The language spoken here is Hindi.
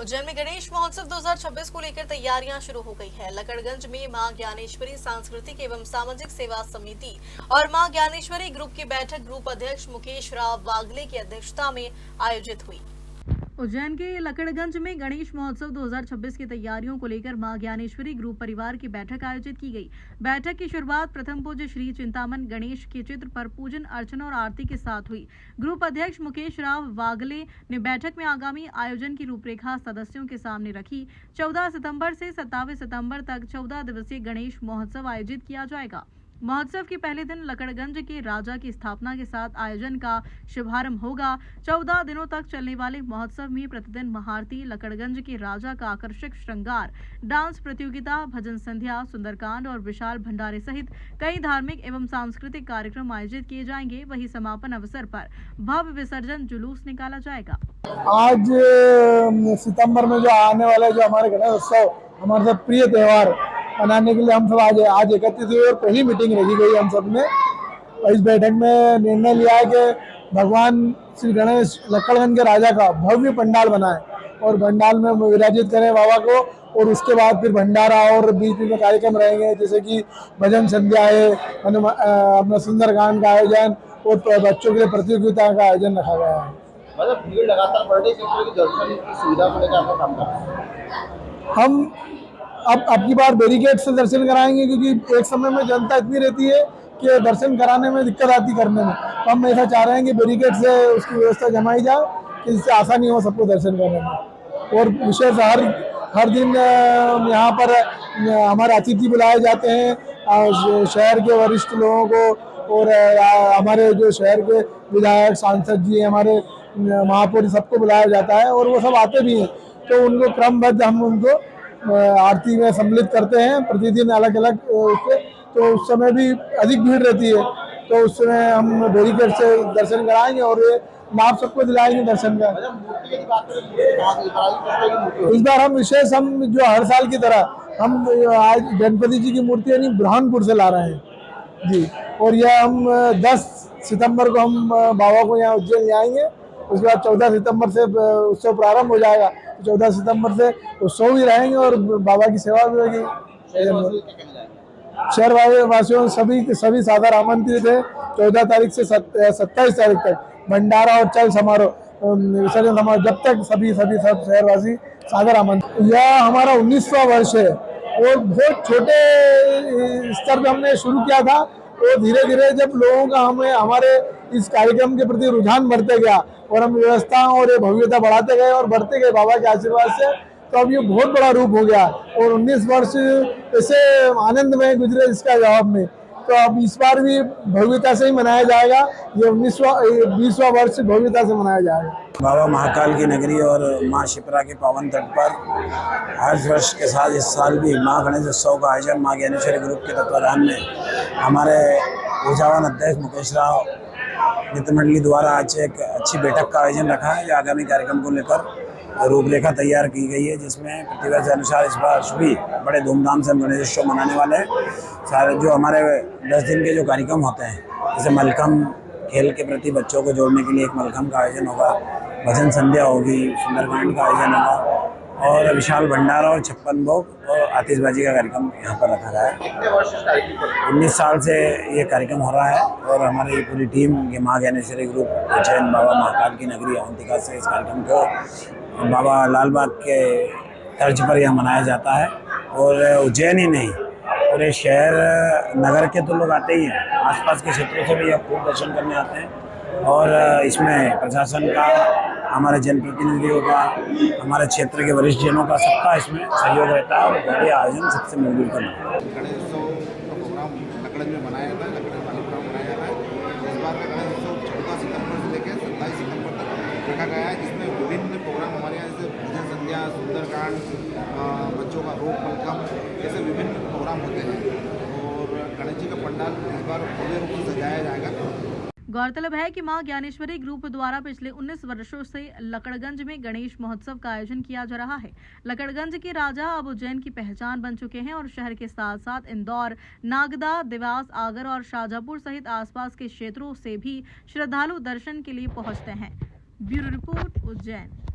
उज्जैन में गणेश महोत्सव 2026 को लेकर तैयारियां शुरू हो गई है। लकड़गंज में मां ज्ञानेश्वरी सांस्कृतिक एवं सामाजिक सेवा समिति और मां ज्ञानेश्वरी ग्रुप की बैठक ग्रुप अध्यक्ष मुकेश राव वागले की अध्यक्षता में आयोजित हुई। उज्जैन के लकड़गंज में गणेश महोत्सव 2026 की तैयारियों को लेकर मां ज्ञानेश्वरी ग्रुप परिवार की बैठक आयोजित की गई। बैठक की शुरुआत प्रथम पूज्य श्री चिंतामन गणेश के चित्र पर पूजन अर्चना और आरती के साथ हुई। ग्रुप अध्यक्ष मुकेश राव वागले ने बैठक में आगामी आयोजन की रूपरेखा सदस्यों के सामने रखी। 14 सितंबर से 27 सितंबर तक 14 दिवसीय गणेश महोत्सव आयोजित किया जाएगा। महोत्सव के पहले दिन लकड़गंज के राजा की स्थापना के साथ आयोजन का शुभारंभ होगा। 14 दिनों तक चलने वाले महोत्सव में प्रतिदिन महाआरती, लकड़गंज के राजा का आकर्षक श्रृंगार, डांस प्रतियोगिता, भजन संध्या, सुंदरकांड और विशाल भंडारे सहित कई धार्मिक एवं सांस्कृतिक कार्यक्रम आयोजित किए जाएंगे। वहीं समापन अवसर पर भव्य विसर्जन जुलूस निकाला जाएगा। आज सितंबर में जो आने वाला है, जो हमारे गणेश उत्सव, हमारे सब प्रिय त्योहार मनाने के लिए हम सब आज एकत्रित हुए और पहली मीटिंग रखी गई हम सब ने। और इस बैठक में निर्णय लिया है कि भगवान श्री गणेश लकड़गंज के राजा का भव्य पंडाल बनाए और पंडाल में विराजित करें बाबा को। और उसके बाद फिर भंडारा और बीच में कार्यक्रम रहेंगे, जैसे कि भजन संध्या है, अपना सुंदरकांड का आयोजन और बच्चों के लिए प्रतियोगिता का आयोजन रखा गया है। मतलब भीड़ लगातार बढ़ रही है, दर्शन की सुविधा को लेकर आपका काम कर रहे हैं। हम अब की बार बैरिकेड से दर्शन कराएंगे, क्योंकि एक समय में जनता इतनी रहती है कि दर्शन कराने में दिक्कत आती करने में। तो हम ऐसा चाह रहे हैं कि बैरिकेड से उसकी व्यवस्था जमाई जाए कि जिससे आसानी हो सबको दर्शन करने में। और विशेष हर दिन यहाँ पर हमारे अतिथि बुलाए जाते हैं, शहर के वरिष्ठ लोगों को, और हमारे जो शहर के विधायक, सांसद जी, हमारे महापौर, सबको बुलाया जाता है और वो सब आते भी हैं। तो उनको क्रमबद्ध हम उनको आरती में सम्मिलित करते हैं प्रतिदिन अलग अलग उससे। तो उस समय भी अधिक भीड़ रहती है, तो उस समय हम बैरिकेड से दर्शन कराएंगे और ये लाभ सबको दिलाएंगे दर्शन का। इस बार हम विशेष जो हर साल की तरह हम आज गणपति जी की मूर्ति यानी बुरहानपुर से ला रहे हैं जी। और यह हम 10 सितंबर को हम बाबा को यहाँ उज्जैन ले आएंगे। उसके बाद 14 सितंबर से उत्सव प्रारंभ हो जाएगा। 14 सितंबर से उत्सव भी रहेंगे और बाबा की सेवा भी होगी। शहर वासियों सभी सादर आमंत्रित है। 14 तारीख से 27 तारीख तक भंडारा और चल समारोह, विसर्जन समारोह, जब तक सब शहरवासी सादर आमंत्रित। यह हमारा 19वां वर्ष है और बहुत छोटे स्तर पे हमने शुरू किया था। तो धीरे धीरे जब लोगों का हमारे इस कार्यक्रम के प्रति रुझान बढ़ते गया और हम व्यवस्था और भव्यता बढ़ाते गए और बढ़ते गए बाबा के आशीर्वाद से, तो अब ये बहुत बड़ा रूप हो गया। और 19 वर्ष ऐसे आनंद में गुजरे इसका जवाब में। तो अब इस बार भी भव्यता से ही मनाया जाएगा। ये 20वां वर्ष भव्यता से मनाया जाएगा। बाबा महाकाल की नगरी और माँ शिप्रा के पावन तट पर हर वर्ष के साथ इस साल भी माँ गणेश उत्सव का आयोजन माँ ज्ञानेश्वरी ग्रुप के तत्वाधान में हमारे ऊर्जावान अध्यक्ष मुकेश राव मित्र मंडली द्वारा आज एक अच्छी बैठक का आयोजन रखा है। जो आगामी कार्यक्रम को लेकर रूपरेखा तैयार की गई है, जिसमें प्रतिवर्ष के अनुसार इस बार भी बड़े धूमधाम से हम गणेश उत्सव मनाने वाले हैं। सारे जो हमारे 10 दिन के जो कार्यक्रम होते हैं, जैसे मलखम खेल के प्रति बच्चों को जोड़ने के लिए एक मलखम का आयोजन होगा, भजन संध्या होगी, सुंदरकांड का आयोजन होगा और विशाल भंडारा और 56 भोग और आतिशबाजी का कार्यक्रम यहाँ पर रखा गया है। 19 साल से ये कार्यक्रम हो रहा है और हमारी पूरी टीम ये माँ ज्ञानेश्वरी ग्रुप उज्जैन बाबा महाकाल की नगरी अवंतिका से इस कार्यक्रम को बाबा लालबाग के तर्ज पर यह मनाया जाता है। और उज्जैन ही नहीं, पूरे शहर नगर के तो लोग आते ही हैं, आसपास के क्षेत्रों से भी यह खूब दर्शन करने आते हैं। और इसमें प्रशासन का, हमारे जनप्रतिनिधियों का, हमारे क्षेत्र के वरिष्ठ जनों का, सबका इसमें सहयोग रहता है और बड़े आयोजन सबसे मिलजुल कर गणेश उत्सव का प्रोग्राम लकड़गंज में मनाया जाता है, लकड़गंज वालीपुरा में मनाया जाता है। इस बार का गणेश उत्सव 14 सितंबर से लेकर 27 सितंबर तक रखा गया है, जिसमें विभिन्न प्रोग्राम हमारे यहाँ जैसे भजन संध्या, सुंदरकांड, बच्चों का रोप मलखम, ऐसे विभिन्न प्रोग्राम होते हैं। और गणेश जी का पंडाल इस बार भव्य रूप से सजाया जाएगा। गौरतलब है कि मां ज्ञानेश्वरी ग्रुप द्वारा पिछले 19 वर्षों से लकड़गंज में गणेश महोत्सव का आयोजन किया जा रहा है। लकड़गंज के राजा अब उज्जैन की पहचान बन चुके हैं और शहर के साथ साथ इंदौर, नागदा, देवास, आगर और शाजापुर सहित आसपास के क्षेत्रों से भी श्रद्धालु दर्शन के लिए पहुंचते हैं। Bureau report, Ujjain.